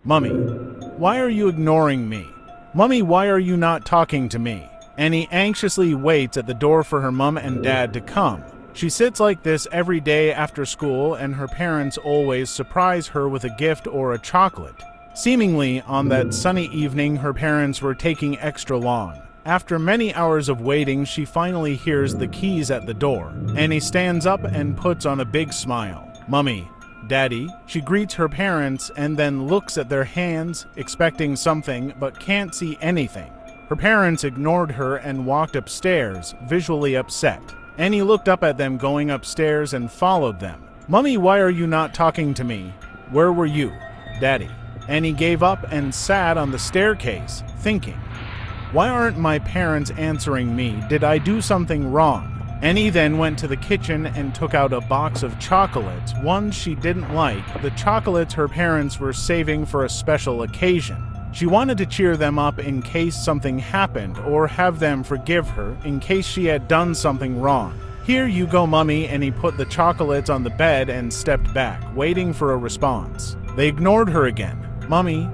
Mummy, why are you ignoring me? Mummy, why are you not talking to me? Annie anxiously waits at the door for her mom and dad to come. She sits like this every day after school, and her parents always surprise her with a gift or a chocolate. Seemingly, on that sunny evening, her parents were taking extra long. After many hours of waiting, she finally hears the keys at the door. Annie stands up and puts on a big smile. Mummy, Daddy, she greets her parents and then looks at their hands, expecting something, but can't see anything. Her parents ignored her and walked upstairs, visually upset. Annie looked up at them going upstairs and followed them. Mummy, why are you not talking to me? Where were you? Daddy. Annie gave up and sat on the staircase, thinking, why aren't my parents answering me? Did I do something wrong? Annie then went to the kitchen and took out a box of chocolates, ones she didn't like, the chocolates her parents were saving for a special occasion. She wanted to cheer them up in case something happened, or have them forgive her in case she had done something wrong. Here you go, Mummy, and he put the chocolates on the bed and stepped back, waiting for a response. They ignored her again. Mummy,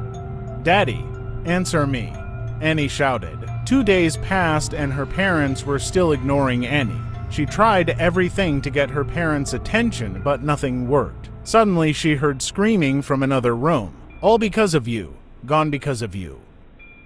Daddy, answer me, Annie shouted. 2 days passed and her parents were still ignoring Annie. She tried everything to get her parents' attention, but nothing worked. Suddenly she heard screaming from another room. All because of you. Gone because of you.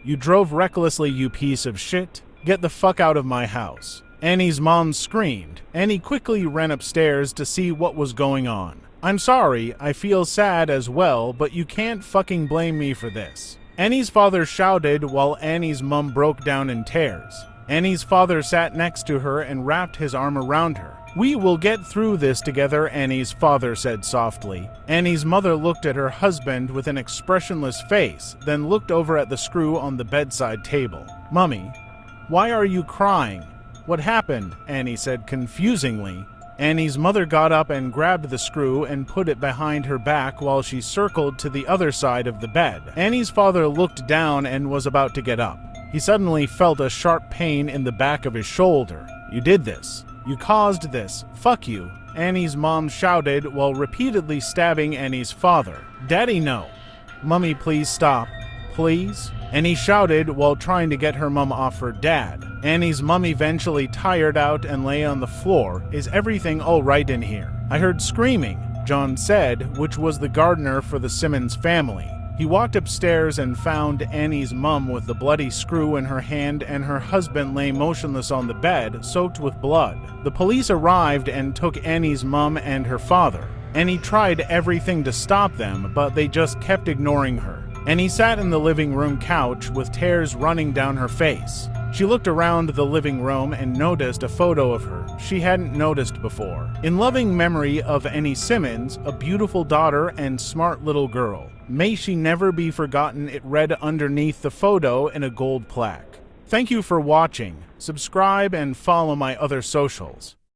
You drove recklessly, you piece of shit. Get the fuck out of my house. Annie's mom screamed. Annie quickly ran upstairs to see what was going on. I'm sorry, I feel sad as well, but you can't fucking blame me for this. Annie's father shouted while Annie's mom broke down in tears. Annie's father sat next to her and wrapped his arm around her. We will get through this together, Annie's father said softly. Annie's mother looked at her husband with an expressionless face, then looked over at the screw on the bedside table. Mummy, why are you crying? What happened? Annie said confusingly. Annie's mother got up and grabbed the screw and put it behind her back while she circled to the other side of the bed. Annie's father looked down and was about to get up. He suddenly felt a sharp pain in the back of his shoulder. You did this. You caused this. Fuck you, Annie's mom shouted while repeatedly stabbing Annie's father. Daddy, no. Mummy, please stop. Please? Annie shouted while trying to get her mom off her dad. Annie's mom eventually tired out and lay on the floor. Is everything all right in here? I heard screaming, John said, which was the gardener for the Simmons family. He walked upstairs and found Annie's mom with the bloody screw in her hand and her husband lay motionless on the bed, soaked with blood. The police arrived and took Annie's mom and her father. Annie tried everything to stop them, but they just kept ignoring her. Annie sat in the living room couch with tears running down her face. She looked around the living room and noticed a photo of her she hadn't noticed before. In loving memory of Annie Simmons, a beautiful daughter and smart little girl. May she never be forgotten, it read underneath the photo in a gold plaque. Thank you for watching. Subscribe and follow my other socials.